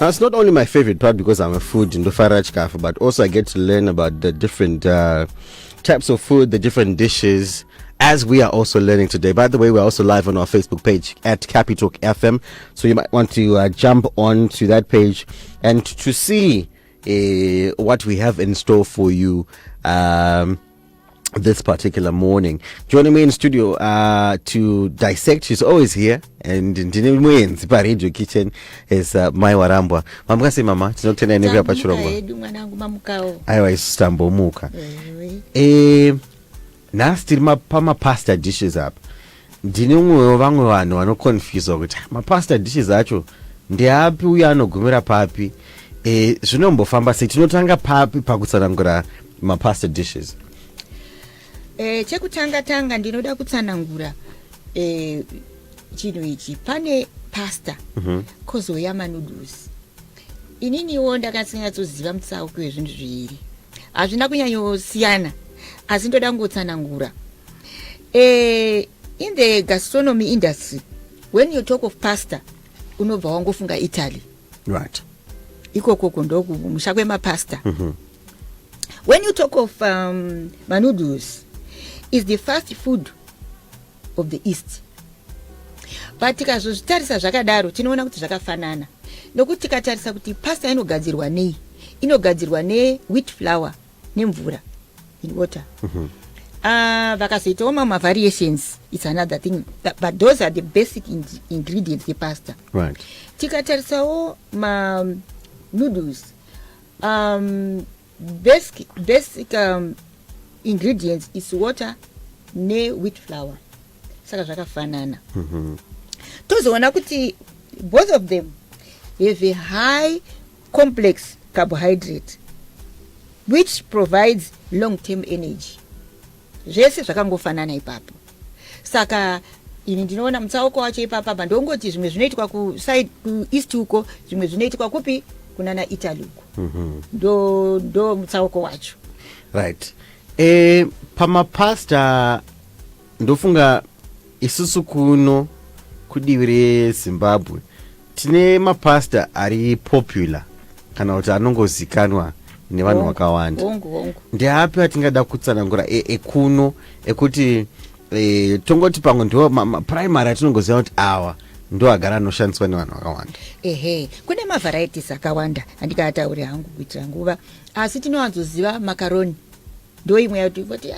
Now, it's not only my favorite part because I'm a food in the Faraj Cafe, but also I get to learn about the different types of food, the different dishes, as we are also learning today. By the way, we're also live on our Facebook page at Capitalk FM, so you might want to jump on to that page and to see what we have in store for you this particular morning. Joining me in studio to dissect, she's always here, and in Radio Kitchen is Mai Warambwa. Mamukase mama, tinokutenda ene hapa chirongwa. Aiwa istambo muka. Nasti pama pasta dishes up. Ndine umwe vamwe vanhu vanoconfuse kuti mapasta dishes acho ndeapi uye anogumira papi. Zvinombofamba sei, tinotanga papi pakutsanangura mapasta dishes? Chekutanga ndinoda kutsanangura chinhu ichi. Pane pasta kozoya noodles. Ininiwo ndakatsinatsoziva mutsauko wezvinhu zviviri, hazvina kunyanyosiyana, asi ndoda kungotsanangura. In the gastronomy industry, when you talk of pasta, unobva wangofunga Italy, right? Ikoko ndoku musha kwemapasta. When you talk of noodles, is the fast food of the East. But tikazozvitarisa zvakadaro tinoona kuti zvakafanana, nokuti tikatarisa kuti pasta inogadzirwa nei, inogadzirwa wheat flour nemvura in water. Vakazoitawo mamwe variations, it's another thing, but those are the basic ingredients the pasta, right? Tikatarisawo noodles, basic ingredients is water ne wheat flour, saka zvakafanana. Tozoona kuti both of them have a high complex carbohydrate which provides long-term energy. Zvese zvakangofanana ipapo. Saka ini ndinoona mutsauko wacho ipapa ndongoti zvimwe zvinoitwa ku side ku east uko, zvimwe zvinoitwa kupi kunana Italy uko. Ndo mutsauko wacho. Right. Pamapasta ndofunga isusu kuno kudivi reZimbabwe tine mapasta ari popular kana kuti anongozikanwa nevanhu vakawanda. Ndeapi atingada kutsanangura ekuno ekuti tongoti pamwe ndo primary atinongoziva kuti awa ndo agara anoshandiswa nevanhu vakawanda? Kune mavarieties akawanda, handikatauri hangu kuitira nguva, asi tinowanzoziva makaroni. Ndo imwe yakuti voti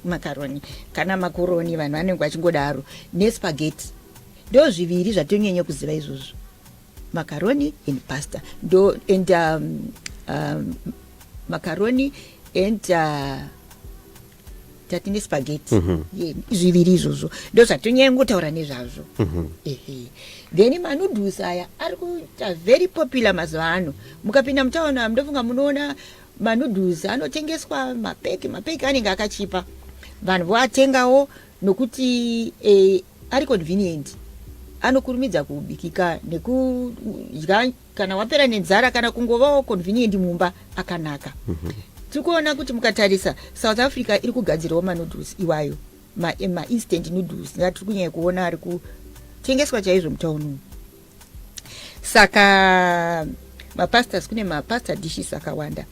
makaroni kana makoroni vanhu vanenge vachingodaro, nespaghetti. Ndo zviviri zvatonyanya kuziva izvozvo, macaroni and pasta. Macaroni and tatine spaghetti. Zviviri izvozvo ndo zvatonyanya ngotaura nezvazvo. Then manoodles aya ari kuita very popular mazuva ano. Mukapinda mutaona ndofunga munoona manoodles anotengeswa mapeki anenge akachipa, vanhu voatengawo nokuti ari convenient, anokurumidza kubikika nekudya kana wapera nenzara, kana kungovawo convenient mumba akanaka. Tikuona kuti mukatarisa South Africa iri kugadzirawo manoodles iwayo, instant noodles, ngati kunyanya kuona ari kutengeswa chaizvo mutauni. Saka mapastas, kune mapasta dishes akawanda.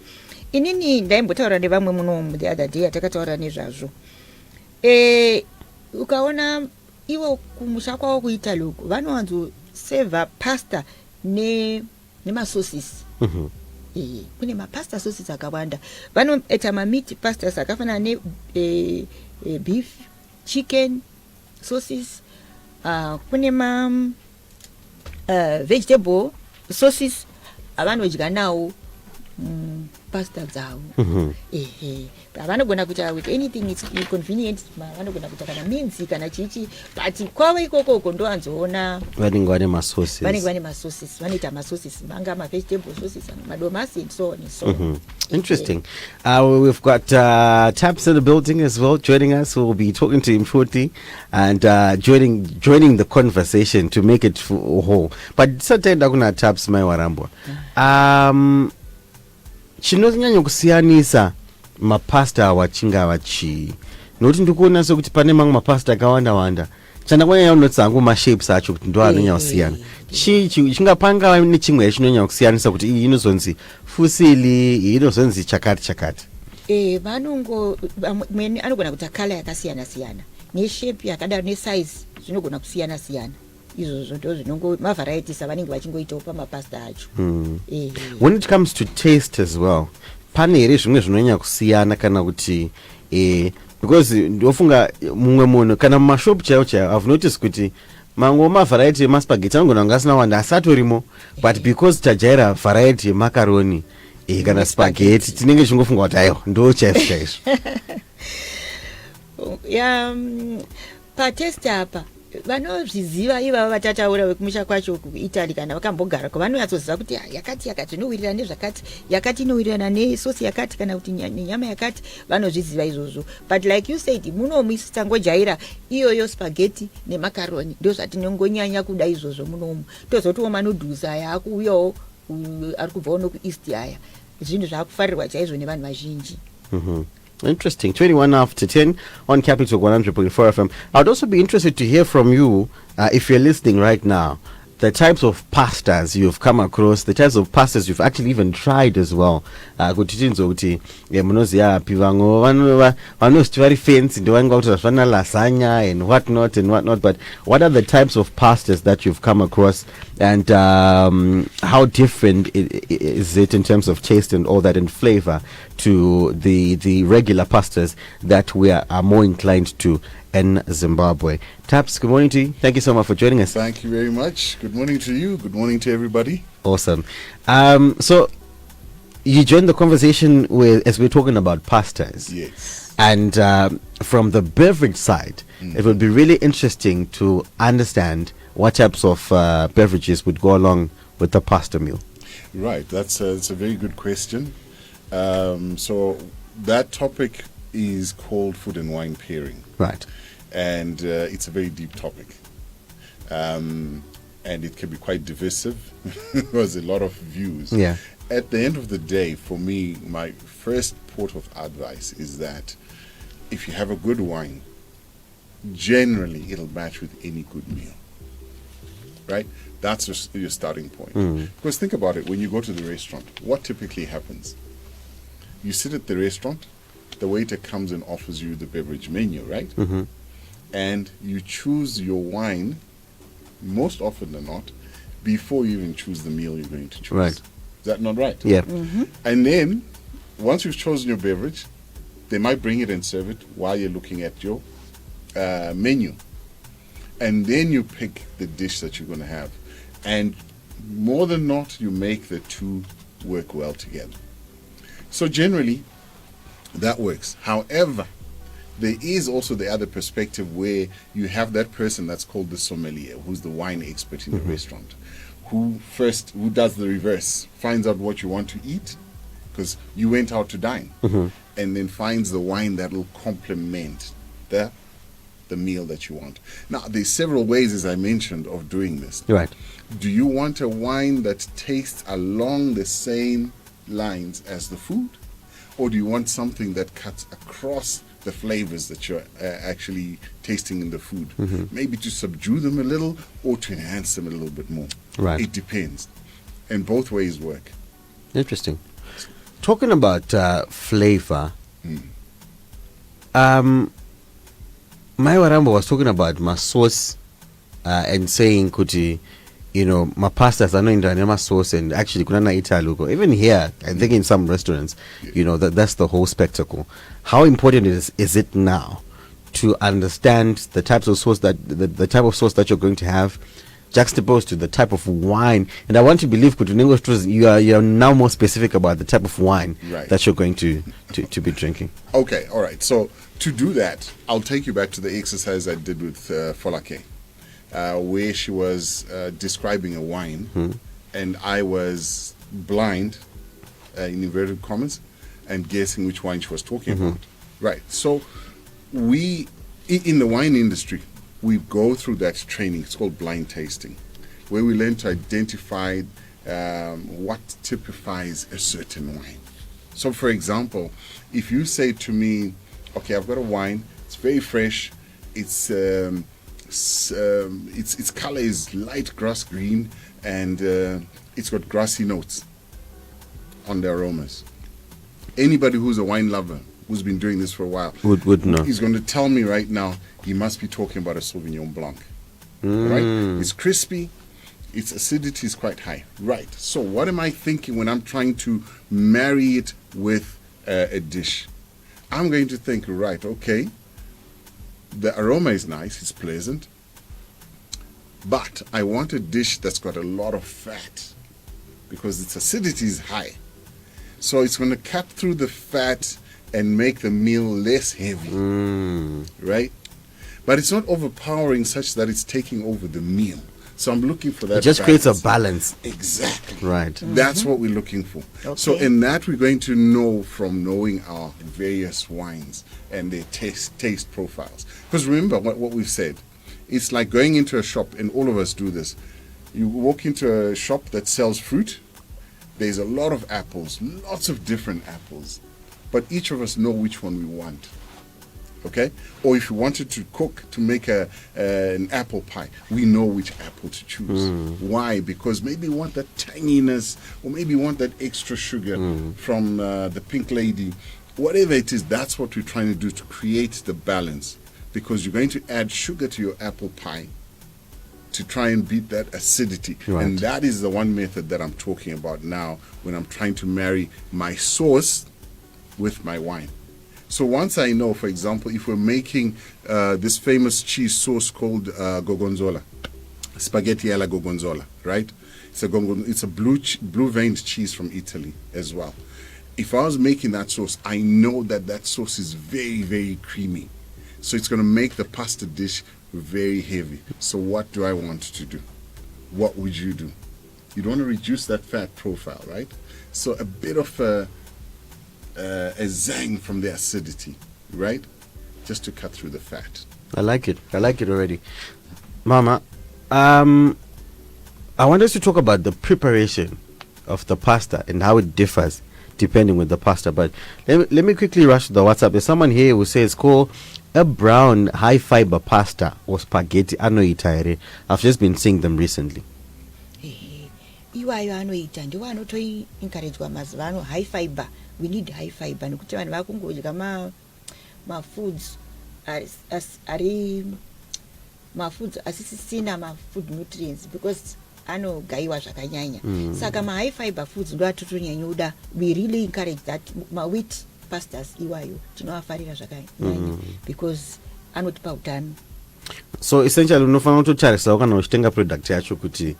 Inini ndaimbotaura nevamwe muno the other day, atakataura nezvazvo. Ukaona iwo kumusha kwavo kuItaly uko vanowanzoseva pasta nemasosis. Kune mapasta sosis akawanda. Vanoita meat pastas akafanana beef, chicken sosis, kune vegetable sosis avanodya nawo pasta dzavo. Vanogona kuita with anything, it's convenient. Vanogona kuita kana minzi kana chichi, but kwavo ikoko ndowanzoona vanenge vane masosis. Vanoita masosis, vanga vegetable sosis, madomasi and so on and so on. Interesting. We've got Taps in the building as well, joining us. We'll be talking to him shortly and joining the conversation to make it whole. But certainly kuna Taps Mai Warambwa. Chinonyanya kusiyanisa mapasta wachinga vachi. Noti ndikuona sokuti pane mamwe mapasta akawanda wanda. chandakwanyawo unoti zangu mashapes acho kuti ndo anonyanya kusiyana chingapanga nechimwe chinonyanya kusiyanisa kuti iyi inozonzi fusili iyi inozonzi chakati vanongo mweni anogona kuita kala yakasiyana siyana neshape yakadaro nesize zvinogona kusiyana siyana izvozvo ndo zvinongo mavarieties avanenge vachingoitawo pamapasta acho. When it comes to taste as well, pane here zvimwe zvinonyanya kusiyana kana kuti because ndofunga mumwe munhu kana mumashopu chaiwo I've noticed kuti mango mavhariety emaspaghetti anogona kunge asina wanda asatorimo, but because tajaira variety yemakaroni kana spaghetti tinenge chingofunga kuti aiwa ndo chaizvo patest apa vanozviziva ivava vatataura vekumusha kwacho kuitaly kana vakambogara vanonyatsoziva kuti yakati inowirirana nezvakati yakati inowirirana nesosi yakati kana kuti nenyama yakati vanozviziva izvozvo, but like you said munomu tangojaira iyoyo spaghetti nemakaroni ndo zvatinongonyanya kuda izvozvo munomu. Tozotiwo manudhusi aya akuuyawo ari kubvawo nokueast aya zvinhu zvaakufarirwa chaizvo nevanhu vazhinji. Interesting. 21 after 10 on Capital 100.4 FM. I'd also be interested to hear from you, if you're listening right now, the types of pastas you've come across, the types of pastas you've actually even tried as well. Kuti munoziya api vanoti very fancy ndovainga kuti zvana lasagna and whatnot, but what are the types of pastas that you've come across, and how different is it in terms of taste and all that and flavor to the regular pastas that we are more inclined to in Zimbabwe? Taps, good morning to you. Thank you so much for joining us. Thank you very much. Good morning to you. Good morning to everybody. Awesome. So you joined the conversation as we're talking about pastas. Yes. And from the beverage side, it would be really interesting to understand what types of beverages would go along with the pasta meal. Right. That's a very good question. So that topic is called food and wine pairing. Right. And it's a very deep topic. And it can be quite divisive. There's a lot of views. Yeah. At the end of the day, for me, my first port of advice is that if you have a good wine, generally it'll match with any good meal. Right? That's your starting point. Because think about it, when you go to the restaurant, what typically happens? You sit at the restaurant, the waiter comes and offers you the beverage menu, right? And you choose your wine, most often than not, before you even choose the meal you're going to choose. Right. Is that not right? Yeah. And then, once you've chosen your beverage, they might bring it and serve it while you're looking at your menu. And then you pick the dish that you're going to have. And more than not, you make the two work well together. So generally, that works. However, there is also the other perspective where you have that person that's called the sommelier, who's the wine expert in the restaurant, who does the reverse, finds out what you want to eat, because you went out to dine, and then finds the wine that will complement the meal that you want. Now, there's several ways, as I mentioned, of doing this. Right. Do you want a wine that tastes along the same lines as the food? Or do you want something that cuts across the flavors that you're actually tasting in the food? Maybe to subdue them a little or to enhance them a little bit more. Right. It depends. And both ways work. Interesting. Talking about flavor, Maiwa Rambo was talking about my sauce and saying, kuti, my pastas are not in my sauce, and actually, kunana italuko. Even here, I think in some restaurants, that's the whole spectacle. How important is it now to understand the types of sauce that the type of sauce that you're going to have, juxtaposed to the type of wine? And I want to believe, you are now more specific about the type of wine that you're going to be drinking. Okay, all right. So to do that, I'll take you back to the exercise I did with Folake. Where she was describing a wine, and I was blind, in inverted commas, and guessing which wine she was talking about. Right. So we, in the wine industry, we go through that training. It's called blind tasting, where we learn to identify what typifies a certain wine. So, for example, if you say to me, okay, I've got a wine, it's very fresh, it's its color is light grass green, and it's got grassy notes on the aromas. Anybody who's a wine lover, who's been doing this for a while, would know. He's going to tell me right now he must be talking about a Sauvignon Blanc. Right? It's crispy. Its acidity is quite high. Right. So what am I thinking when I'm trying to marry it with a dish? I'm going to think, right, okay, the aroma is nice, it's pleasant, but I want a dish that's got a lot of fat because its acidity is high. So it's going to cut through the fat and make the meal less heavy, right? But it's not overpowering such that it's taking over the meal. So I'm looking for that. It just creates a balance. Exactly. Right. That's what we're looking for. Okay. So in that, we're going to know from knowing our various wines and their taste profiles. Because remember what we've said. It's like going into a shop, and all of us do this. You walk into a shop that sells fruit. There's a lot of apples, lots of different apples. But each of us know which one we want. Okay? Or if you wanted to cook, to make an apple pie, we know which apple to choose. Why? Because maybe you want that tanginess, or maybe you want that extra sugar from the Pink Lady. Whatever it is, that's what we're trying to do to create the balance. Because you're going to add sugar to your apple pie to try and beat that acidity. Right. And that is the one method that I'm talking about now when I'm trying to marry my sauce with my wine. So once I know, for example, if we're making this famous cheese sauce called gorgonzola, spaghetti alla gorgonzola, right? It's a blue-veined cheese from Italy as well. If I was making that sauce, I know that sauce is very, very creamy. So it's going to make the pasta dish very heavy. So what do I want to do? What would you do? You'd want to reduce that fat profile, right? So a bit of a zang from the acidity, right? Just to cut through the fat. I like it already. Mama, I want us to talk about the preparation of the pasta and how it differs depending with the pasta. But let me quickly rush to the WhatsApp. There's someone here who says, call a brown high fiber pasta or spaghetti anoitaire. I've just been seeing them recently. Iwayo anoita ndiwo anotoencouragwa mazuva ano high fiber. We need high fiber nekuti vanhu vakungodya mafoods ari mafoods asisisina mafood nutrients because anogaiwa zvakanyanya. Saka high fiber foods ndo atotonyanyoda. We really encourage that wheat pastas iwayo tinoafarira zvakanyanya because anotipa utano. So essentially unofanira kutotarisa kana uchitenga product yacho kuti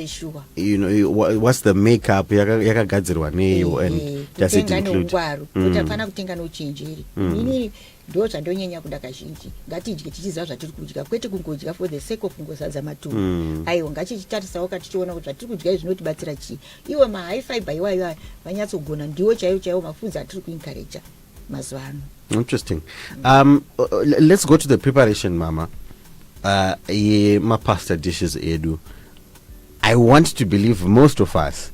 sure, you know what's the makeup yakagadzirwa neyo and does it include utafana kutenga nouchenjeri. Ini ndo zvandonyanya kuda kazhinji. Ngatidye tichiziva zvatiri kudya kwete kungodya for the sake of kungosadza matumbu. Aiwa ngatichitarisawo katichiona kuti zvatiri kudya zvinotibatsira chii. Iwe high fiber iwayo vanyatsogona ndiwo chaiwo mafoods atiri kuencourage mazuva ano. Interesting. Let's go to the preparation, Mama. My pasta dishes edu. I want to believe most of us,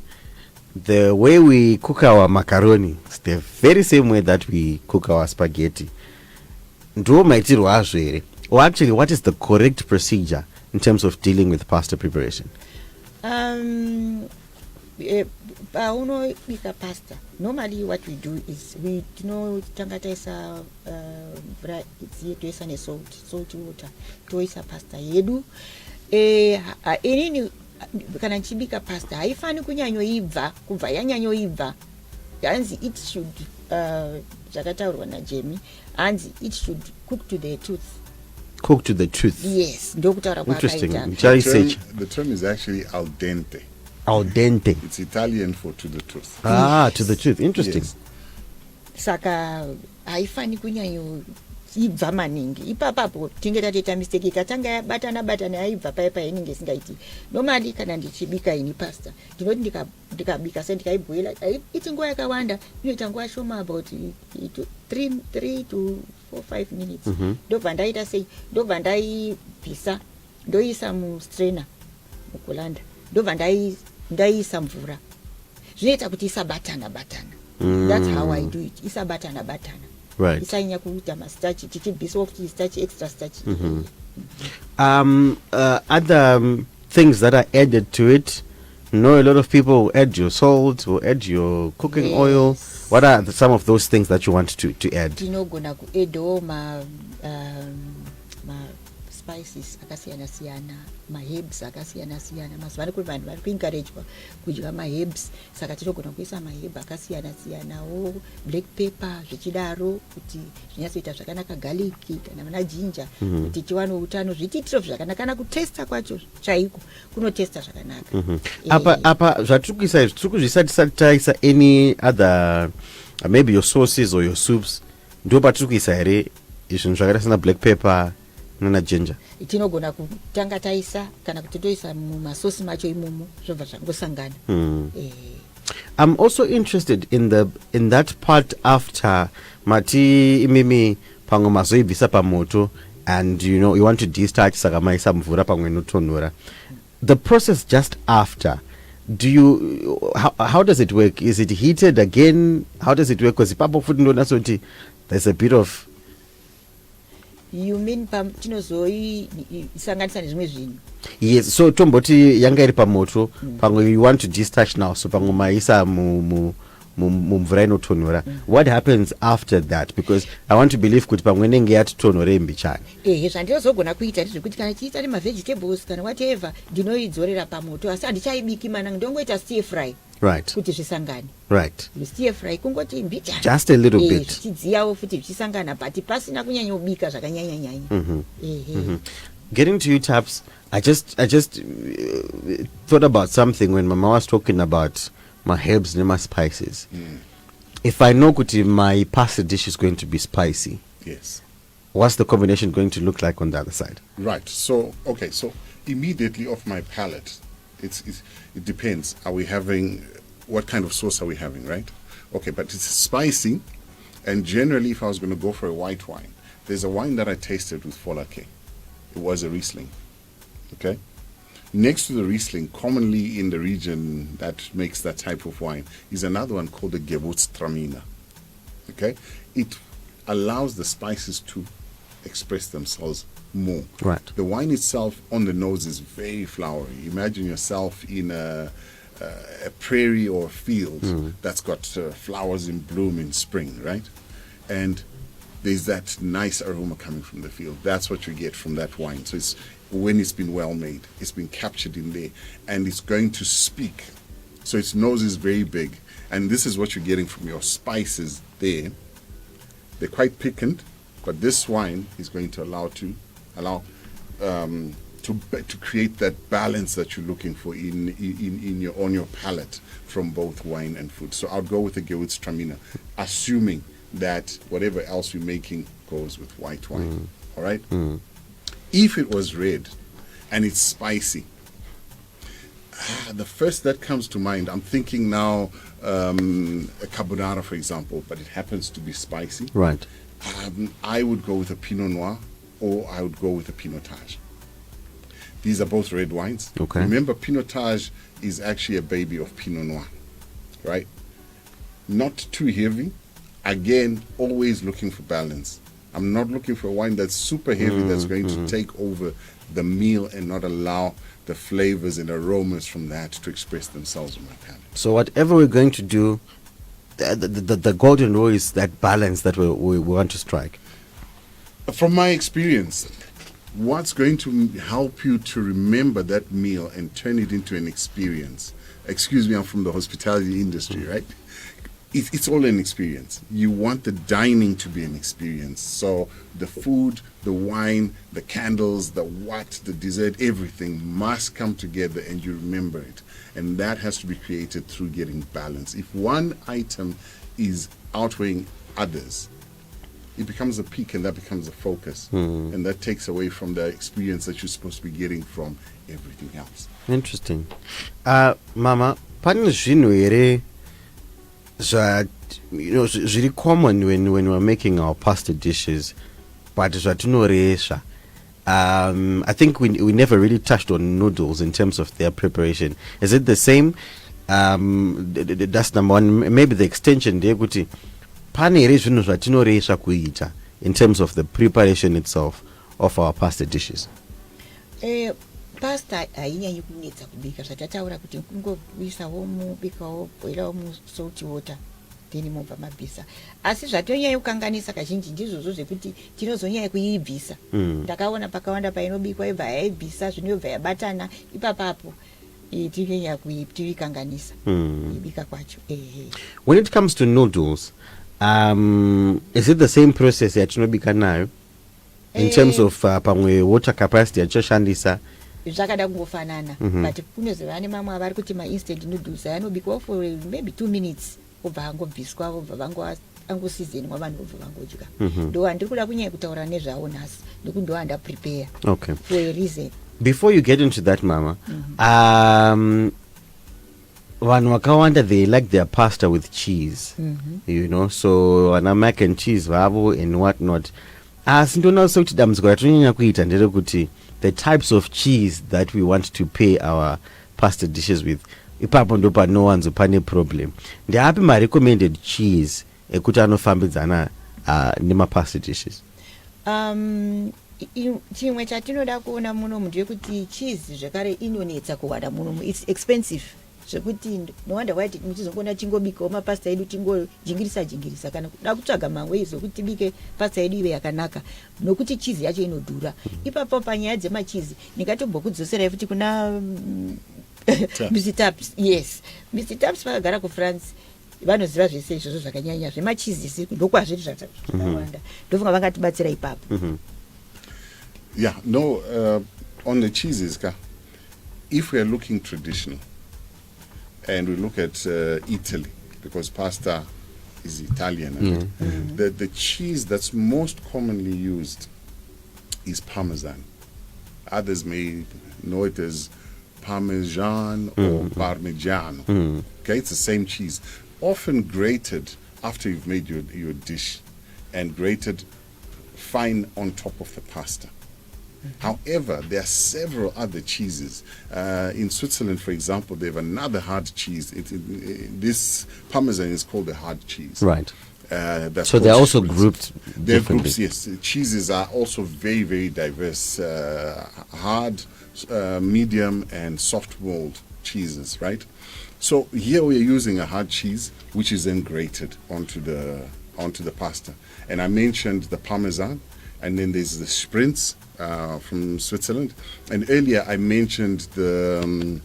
the way we cook our macaroni is the very same way that we cook our spaghetti. Or actually, what is the correct procedure in terms of dealing with pasta preparation? Paunobika pasta, normally what we do is we tangataisa toisa salt water toisa pasta yedu. Inini kana nchibika pasta haifani kunyanyoibva kubva yanyanyoibva. Hanzi it should zvakataurwa naJemi, hanzi it should cook to the tooth. Cook to the tooth. Yes, ndokutaura interesting. The term is actually al dente. Al dente. It's Italian for to the tooth. To the tooth. Interesting. Yes. Saka haifani kunyanyoibva maningi. Ipapapo tinge tateta mistake ikatanga yabatana yaibva paya inenge isingaiti. Normally kana ndichibika ini pasta, ndinoti ndikabika sendikaiboila iti nguva yakawanda, inoita nguva shoma about 3 to 4-5 minutes. Ndobva ndaita sei, ndobva ndaibvisa ndoisa mustrainer mukulanda, ndobva ndaisa mvura. Zvinoita kuti isabatana. That's how I do it. Isabatana. Right. Isanya kuita mastachi tichibvisa kuti starch extra starch. Other things that are added to it. A lot of people will add your salt, will add your cooking oil. Yes. What are some of those things that you want to add? tinogona kuedhawo ma spices akasiyana-siyana, maherbs akasiyana-siyana. Mazuva ano kuri vanhu vari kuencouragwa kudya maherbs, saka tinogona kuisa maheb akasiyana-siyanawo, black pepper zvichidaro, kuti zvinyatsoita zvakanaka, garlic kana mana ginger, kuti tiwane utano, zvitiitiro zvakanaka, kana kutesta kwacho chaiko kunotesta zvakanaka. Apa zvatiri kuisa izvi tiri kuzvisa tisati taisa any other maybe your sauces or your soups, ndo patiri kuisa here izvinhu zvakaita sena black pepper nana ginger? Tinogona kutanga taisa kana kuti toisa mumasosi macho imomo zvobva zvangosangana. I'm also interested in that part after mati imimi pamwe mazoibvisa pamoto and you want to destarch saka maisa mvura pamwe notonhora. The process just after, how does it work? Is it heated again? How does it work? Because ipapo futi ndonasoti there's a bit of You mean tinozoisanganisa nezvimwe zvinhu? Yes, so tomboti yanga iri pamoto pamwe you want to destarch now, so pamwe maisa mumvura inotonhora. What happens after that? Because I want to believe kuti pamwe nenge yatitonhore mbichani. Zvandinozogona kuita ndezvekuti kana chiita nemavegetables kana whatever ndinoidzorera pamoto, asi handichaibiki mana ndongoita stir fry. Right. Kuti zvisangane. Right. Stir fry kungoti mbichani. Just a little bit. Zvichidziyawo futi zvichisangana, but pasina kunyanya ubika zvakanyanya-nyanya. Getting to you, Taps, I just thought about something when Mama was talking about my herbs and my spices. If I know kuti my pasta dish is going to be spicy, Yes. what's the combination going to look like on the other side? Right. So, okay. So immediately off my palate, it depends. Are we having, what kind of sauce are we having, right? Okay, but it's spicy. And generally, if I was going to go for a white wine, there's a wine that I tasted with Folake. It was a Riesling. Okay? Next to the Riesling, commonly in the region that makes that type of wine, is another one called the Gewürztraminer. Okay? It allows the spices to express themselves more. Right. The wine itself on the nose is very flowery. Imagine yourself in a prairie or a field that's got flowers in bloom in spring, right? And there's that nice aroma coming from the field. That's what you get from that wine. So it's when it's been well made, it's been captured in there, and it's going to speak. So its nose is very big, and this is what you're getting from your spices there. They're quite piquant, but this wine is going to allow to create that balance that you're looking for in your on your palate from both wine and food. So I'll go with the Gewürztraminer, assuming that whatever else we're making goes with white wine. All right. If it was red and it's spicy, the first that comes to mind, I'm thinking now a carbonara, for example, but it happens to be spicy. Right. I would go with a Pinot Noir, or I would go with a Pinotage. These are both red wines. Okay. Remember, Pinotage is actually a baby of Pinot Noir, right? Not too heavy. Again, always looking for balance. I'm not looking for a wine that's super heavy that's going to take over the meal and not allow the flavors and aromas from that to express themselves on my palate. So whatever we're going to do, the golden rule is that balance that we want to strike. From my experience, what's going to help you to remember that meal and turn it into an experience? Excuse me, I'm from the hospitality industry, right? It's all an experience. You want the dining to be an experience. So the food, the wine, the candles, the dessert, everything must come together and you remember it. And that has to be created through getting balance. If one item is outweighing others, it becomes a peak and that becomes a focus. And that takes away from the experience that you're supposed to be getting from everything else. Interesting. Mama, pane zvinhu here zviri common when we're making our pasta dishes, but zvatinoresa. I think we never really touched on noodles in terms of their preparation. Is it the same? That's number one. Maybe the extension there kuti pane here zvinhu zvatinoresa kuita in terms of the preparation itself. of our pasta dishes? Pasta hainyanyi kunetsa kubika, zvatataura kuti kungovisawo mubikawo boilawo musalt water then mobva mabvisa. Asi zvatonyanya kukanganisa kazhinji ndizvozvo zvekuti tinozonyanya kuibvisa. Ndakaona pakawanda painobikwa ibva yaibvisa zvinobva yabatana ipapapo tinyanya kuikanganisa ibika kwacho. When it comes to noodles, is it the same process yatinobika nayo in terms of pamwe water capacity yachoshandisa? Zvakada kungofanana, but kunozovane mamwe avari kuti ma-instant noodles anobikwa for maybe 2 minutes obva angobviswa obva angosizeni vanhu obva vangodya. Ndo handiri kuda kunyanya kutaura nezvawo nhasi nokuti ndo handaprepare for a reason. Before you get into that, Mama, vanhu vakawanda, they like their pasta with cheese, you know, so vana mac and cheese vavo and what not. Asi ndonasa kuti dambudziko ratonyanya kuita nderekuti the types of cheese that we want to pair our pasta dishes with, ipapo ndo panowanzopane problem. Ndeapi ma-recommended cheese ekuti anofambidzana nemapasta dishes? Chimwe chatinoda kuona muno ndechekuti cheese zvekare inonetsa kuwanda muno, it's expensive zvekuti nowanda waiti muchizongona tingobikawo mapasta edu tingojingirisa kana kuda kutsvaga mangwe zvokuti tibike pasta yedu ive yakanaka nokuti cheese yacho inodhura. Ipapo panyaya dzemacheese ndingatobhokudzoserai futi kuna Mr. Taps. Yes, Mr. Taps vakagara kuFrance vanoziva zvese izvozvo zvakanyanya zvemacheese ndokwazviri zvakawanda, ndofunga vakatibatsira ipapo. Yeah, no, on the cheeses, if we are looking traditional and we look at Italy, because pasta is Italian, the cheese that's most commonly used is Parmesan. Others may know it as Parmesan or Parmigiano. Okay, it's the same cheese, often grated after you've made your dish and grated fine on top of the pasta. However, there are several other cheeses. In Switzerland, for example, they have another hard cheese. This Parmesan is called a hard cheese. Right. So they're also grouped They're differently. groups, yes. Cheeses are also very, very diverse. Hard, medium, and soft mold cheeses, right? So here we are using a hard cheese, which is then grated onto the pasta. And I mentioned the Parmesan, and then there's the Sprinz from Switzerland. And earlier I mentioned the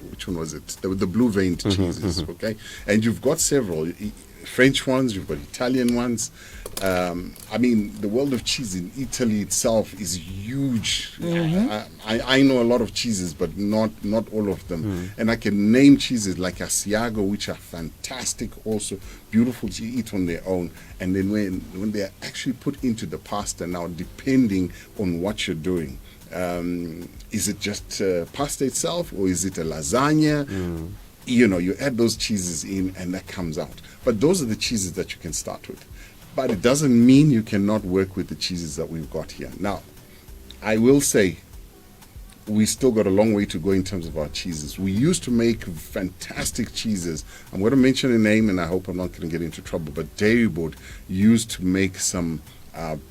which one was it? The blue veined cheeses, okay? And you've got several French ones, you've got Italian ones. I mean, the world of cheese in Italy itself is huge. I know a lot of cheeses, but not all of them. And I can name cheeses like Asiago, which are fantastic, also beautiful to eat on their own. And then when they're actually put into the pasta, now depending on what you're doing, is it just pasta itself, or is it a lasagna? You know, you add those cheeses in and that comes out. But those are the cheeses that you can start with. But it doesn't mean you cannot work with the cheeses that we've got here. Now, I will say we still got a long way to go in terms of our cheeses. We used to make fantastic cheeses. I'm going to mention a name, and I hope I'm not going to get into trouble, but Dairy Board used to make some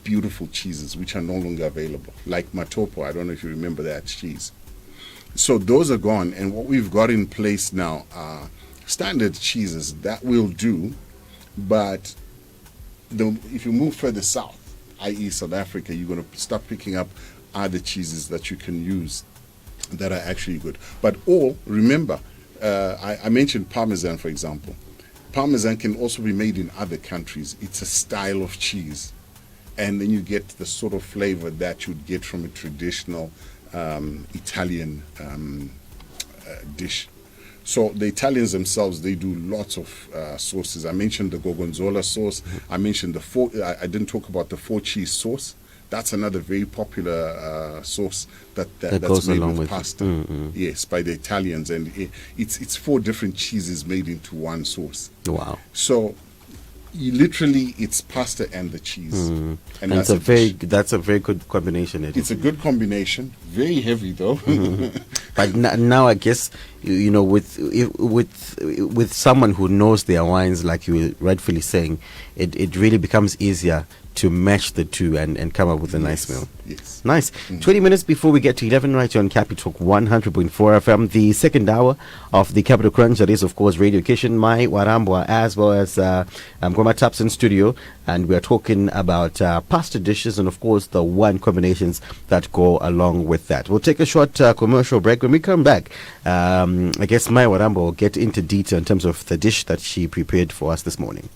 beautiful cheeses which are no longer available, like Matopo. I don't know if you remember that cheese. So those are gone, and what we've got in place now are standard cheeses that will do, but if you move further south, i.e. South Africa, you're going to start picking up other cheeses that you can use that are actually good. But remember, I mentioned Parmesan, for example. Parmesan can also be made in other countries. It's a style of cheese. And then you get the sort of flavor that you'd get from a traditional Italian dish. So the Italians themselves, they do lots of sauces. I mentioned the Gorgonzola sauce. I mentioned I didn't talk about the 4-cheese sauce. That's another very popular sauce that's goes made along with with pasta. Yes, by the Italians, and it's 4 different cheeses made into one sauce. Wow! So it's pasta and the cheese, and that's a very good combination. It's a good combination. Very heavy though. But now I guess you know, with someone who knows their wines, like you were rightfully saying, it really becomes easier to match the two and come up with a nice meal. Yes. Nice. 20 minutes before we get to 11 right here on Capi Talk 100.4 FM, the second hour of the Capital Crunch. That is, of course, Radio Kitchen, my Warambwa, as well as Goma Taps in studio. And we are talking about pasta dishes and, of course, the wine combinations that go along with that. We'll take a short commercial break. When we come back, I guess my Warambwa will get into detail in terms of the dish that she prepared for us this morning.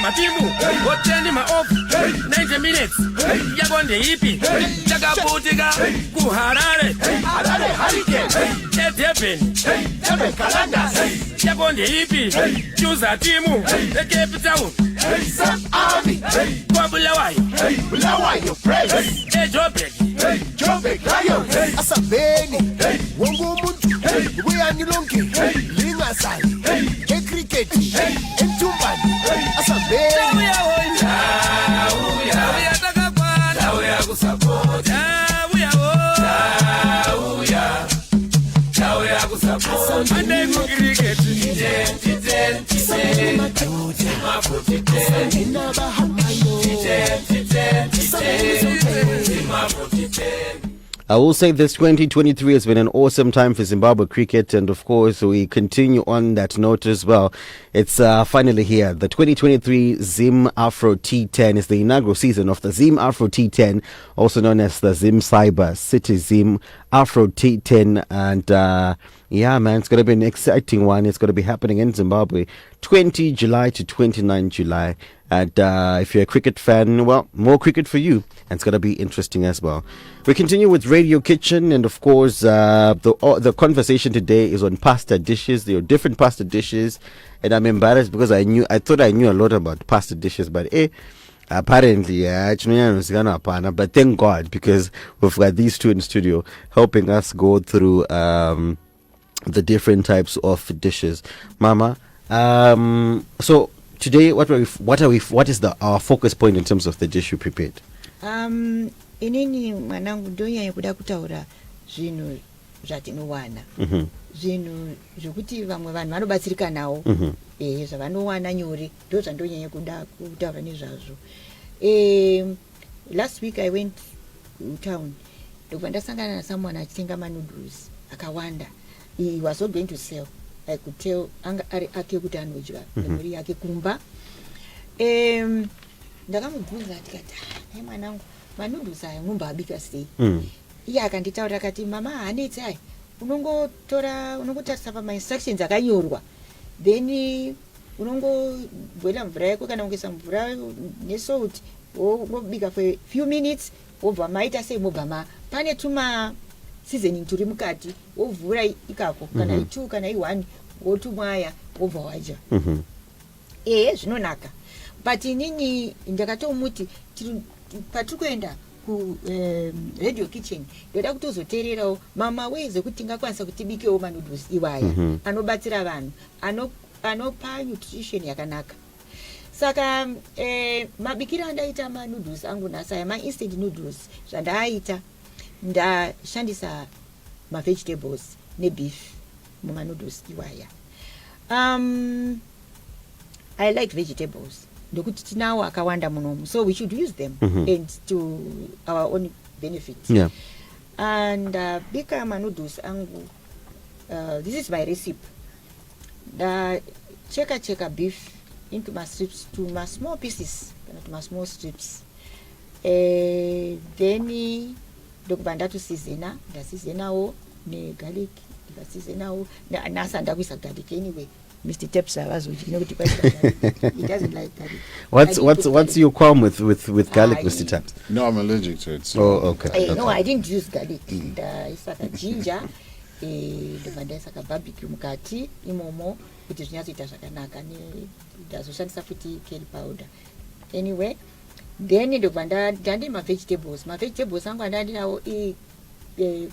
Matimu, hoteli maofu, 90 minutes, yagonde ipi, jagaputika, kuharare, etepeni, kalanda, yagonde ipi, chuza timu, Cape Town, kwa Bulawayo, Jobek, Asabeni, wongo muntu, weanilonke, lingasai, cricket, entumbani, Asabeni. I will say this 2023 has been an awesome time for Zimbabwe cricket, and of course we continue on that note as well. It's finally here. The 2023 Zim Afro T10 is the inaugural season of the Zim Afro T10, also known as the Zim Cyber City Zim Afro T10, and yeah, man, it's going to be an exciting one. It's going to be happening in Zimbabwe 20 July to 29 July. And if you're a cricket fan, well, more cricket for you. And it's going to be interesting as well. We continue with Radio Kitchen. And of course, the conversation today is on pasta dishes. There are different pasta dishes. And I'm embarrassed because I thought I knew a lot about pasta dishes. But apparently, but thank God, because we've got these two in studio helping us go through the different types of dishes. Mama, so today, what is our focus point in terms of the dish you prepared? Inini mwanangu ndonyanya kuda kutaura zvinhu zvatinowana. Zvinhu zvokuti vamwe vanhu vanobatsirika nawo. Zvavanowana nyore ndo zvandonyanya kuda kutaura nezvazvo. Last week I went to town. Ndobva ndasangana na someone achitenga noodles akawanda. He was not going to sell. I could tell anga ari ake kuti anodya nemhuri yake kumba. Ndakamubvunza tikati, "Hey mwanangu, manoodles aya mumbabika sei?" Iye akanditaurira akati, "Mama hanetsi aya. Unongotarisa pama instructions akanyorwa. Then unongobwela mvura yako kana ungesa mvura nesalt, wobika for a few minutes, wobva maita sei mobva pane tuma seasoning turi mukati, wovhura ikako kana i2 kana i1 wotumwaya wobva wadya." Zvinonaka. But inini ndakatomuti patiri kuenda ku Radio Kitchen ndoda kutozoteererawo mama weze kuti ngakwanisa kutibikewo manoodles iwaya anobatsira vanhu anopa nutrition yakanaka. Saka mabikira andaita manoodles angu nasaya ma-instant noodles zvandaaita ndashandisa ma-vegetables ne-beef mumanoodles iwaya. I like vegetables. Ndokuti tinawo akawanda munomu, so we should use them and to our own benefit. Yeah. And bika manoodles angu, this is my recipe. Cheka beef into my strips, to my small pieces, to my small strips. Then ndokubva ndatusizena, ndasizenawo ne garlic, ndasizenawo nasa ndakuisa garlic anyway. Mr. Tepsa he doesn't like garlic. What's your qualm with garlic, Mr. Taps? No, I'm allergic to it. So. Oh, okay. No, I didn't use garlic. It's like a ginger, ndobva ndaisa kabarbecue mukati imomo kuti zvinyatsoita zvakanaka, ndazoshandisa futi curry powder. Anyway, then ndobva ndandine mavegetables angu andandinawo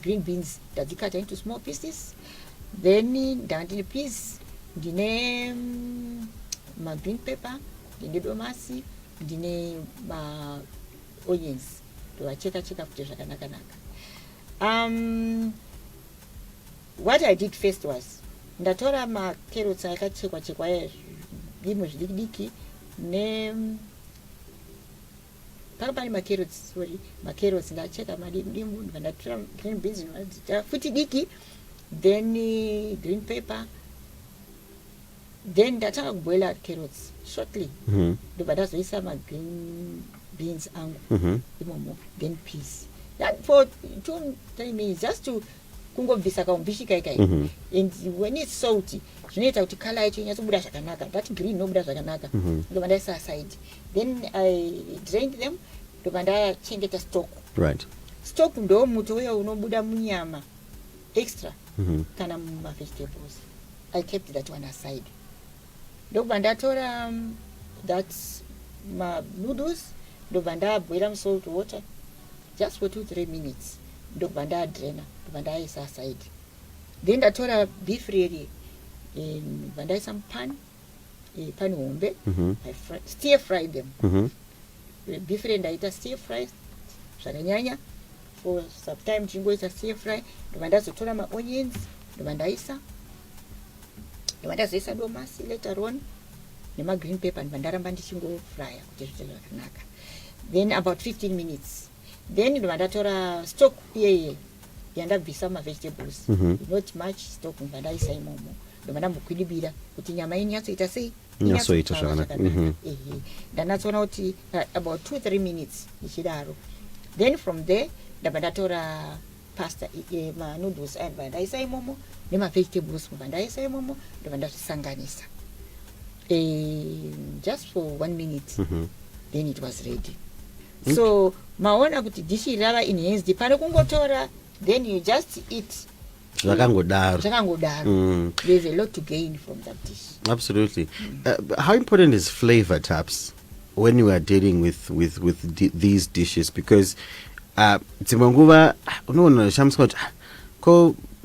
green beans ndadzikata into small pieces. Then ndandine peas, ndine green pepper, ndine domasi, ndine onions, ndovacheka futi zvakanaka. What I did first was ndatora macarrots akachekwa zvinhu zvidiki paka pane macarrots ndacheka madimbu, ndatora green beans futi diki, then green pepper, then ndatanga kuboila carrots shortly, ndobva ndazoisa green beans angu imomo, then peas. That for 2-3 minutes, just to kungobvisa kaumbishi kaikai. And when it's salty, zvinoita kuti color yacho inyatsobuda zvakanaka, that green inobuda zvakanaka. Ndobva ndaisa aside. Then I drained them, ndobva ndachengeta stock. Right. Stock ndo muto uya unobuda munyama extra kana mumavegetables. I kept that one aside. Ndobva ndatora that's my noodles, ndobva ndaboila salt water just for 2-3 minutes. Ndobva ndadraina, ndobva ndaisa aside. Then ndatora beef ready, ndobva ndaisa mupan hombe, I stir fry them. Beef ready ndaita stir fry zvakanyanya for some time, chingoita stir fry. Ndobva ndazotora maonions, ndobva ndazoisa domasi later on green pepper, ndobva ndaramba ndichingofrya kuti zviite zvakanaka. Then about 15 minutes. Then ndobva ndatora stock iyeye yandabvisa mavegetables, not much stock, ndobva ndaisa imomo, ndobva ndambokwidibira kuti nyama inyatsoita sei, Inyatsoita zvakanaka. ndanatsoona kuti about 2-3 minutes ichidaro. Then from there ndabva ndatora pasta noodles ndobva ndaisa imomo nemavegetables ndobva ndaisa imomo, ndobva ndazvisanganisa just for 1 minute. Then it was ready. So maona kuti dishi rava enhanced pane kungotora, then you just eat Zvakangodaro. There's a lot to gain from that dish. Absolutely. How important is flavor, Taps, when you are dealing with these dishes? Because Timanguva, no, Shamscott,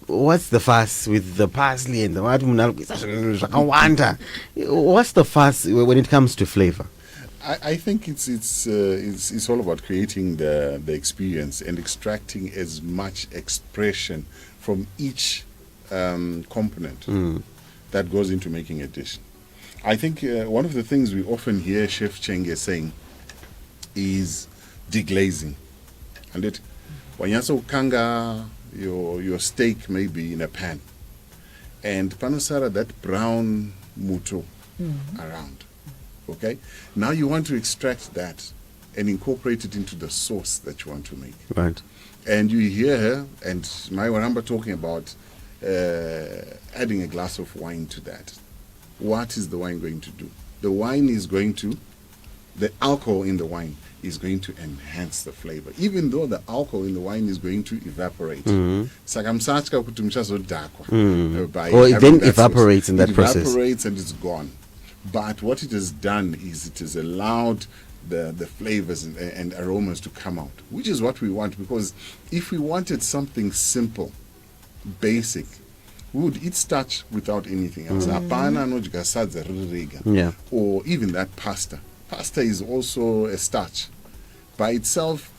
what's the fuss with the parsley and the what's the fuss when it comes to flavor? I think it's all about creating the experience and extracting as much expression from each component that goes into making a dish. I think one of the things we often hear Chef Chenge saying is deglazing. And it wanyaso kanga your steak maybe in a pan, and panasara that brown muto around. Okay, now you want to extract that and incorporate it into the sauce that you want to make. Right. And you hear her and my Waramba talking about adding a glass of wine to that. What is the wine going to do? The alcohol in the wine is going to enhance the flavor, even though the alcohol in the wine is going to evaporate. Or it then evaporates in that process. It evaporates and it's gone. But what it has done is it has allowed the flavors and aromas to come out, which is what we want. Because if we wanted something simple, basic, we would eat starch without anything else. Yeah. Or even that pasta. Pasta is also a starch. By itself,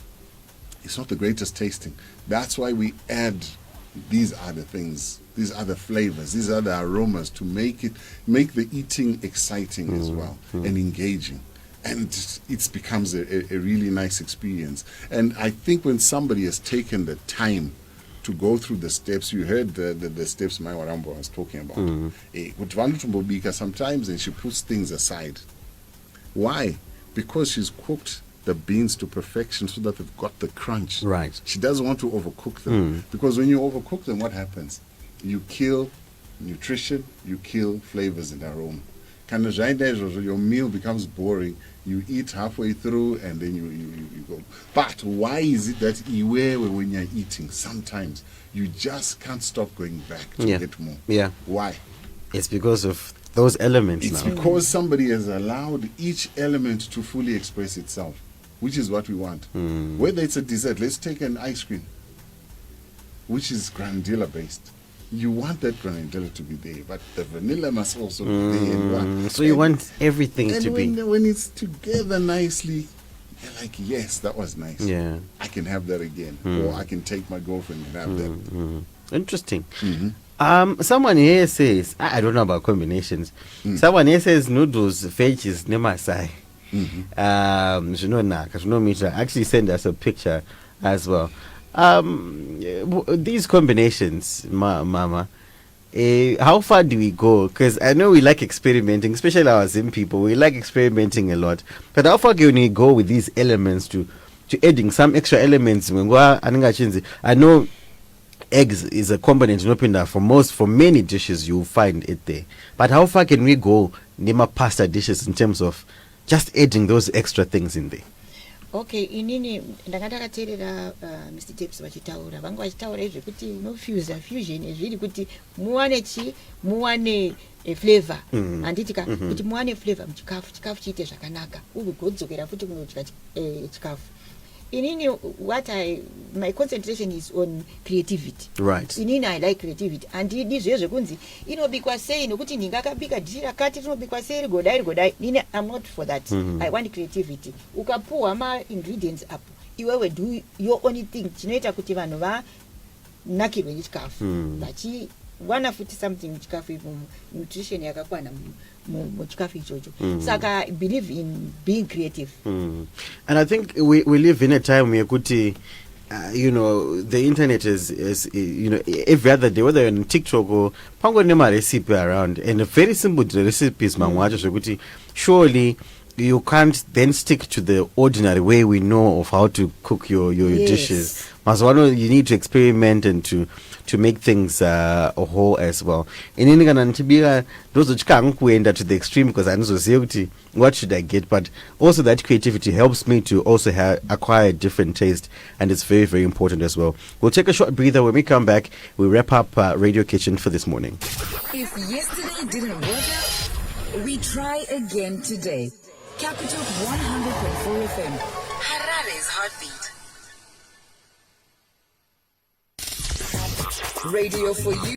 it's not the greatest tasting. That's why we add these other things, these other flavors, these other aromas to make the eating exciting as well and engaging. And it becomes a really nice experience. And I think when somebody has taken the time to go through the steps, you heard the steps my Warambo was talking about. Sometimes and she puts things aside. Why? Because she's cooked the beans to perfection so that they've got the crunch. Right. She doesn't want to overcook them. Because when you overcook them, what happens? You kill nutrition, you kill flavors and aroma. kind of your meal becomes boring. You eat halfway through and then you go. But why is it that when you're eating, sometimes you just can't stop going back to get more? Yeah. Why? It's because of those elements It's now. because somebody has allowed each element to fully express itself, which is what we want. Whether it's a dessert, let's take an ice cream, which is granadilla based. You want that granadilla to be there, but the vanilla must also be there. And So you want everything to be. when it's together nicely, you're like, yes, that was nice. Yeah. I can have that again, or I can take my girlfriend and have that. Interesting. Someone here says, I don't know about combinations. Someone here says noodles, veggies, nemasai. Actually send us a picture as well. These combinations, Mama, how far do we go? Because I know we like experimenting, especially our Zim people. We like experimenting a lot. But how far can we go with these elements to adding some extra elements? I know eggs is a component for many dishes you find it there. But how far can we go Nema pasta dishes in terms of just adding those extra things in there? Okay, inini ndakatakateerera Mr. Tips vachitaura vangu vachitaura izvekuti fusion zviri kuti muwane flavor handitika kuti muwane flavor muchikafu chiite zvakanaka ugodzokera futi kunodya chikafu. Inini my concentration is on creativity. Right. Inini I like creativity. And ndizvo zvekunzi inobikwa sei nokuti ndingakabika dhishi rakati rinobikwa sei rigodai. Nini I'm not for that. I want creativity. Ukapuwa ma ingredients up. Iwewe do your own thing. Chinoita kuti vanhu vanakirwe nechikafu. Vachiwana futi something muchikafu nutrition yakakwana muchikafu ichocho. Saka I believe in being creative. And I think we live in a time where the internet is every other day, whether you're on TikTok or pango nema recipe around, and a very simple recipes mangwacho surely you can't then stick to the ordinary way we know of how to cook your dishes. Maswano, you need to experiment and to make things whole as well. In any kind those which can't go to the extreme because I know what should I get, but also that creativity helps me to also acquire a different taste, and it's very, very important as well. We'll take a short breather. When we come back, we wrap up Radio Kitchen for this morning. If yesterday didn't work out, we try again today. Capital 100.4 FM, Harare's heartbeat. Radio for you.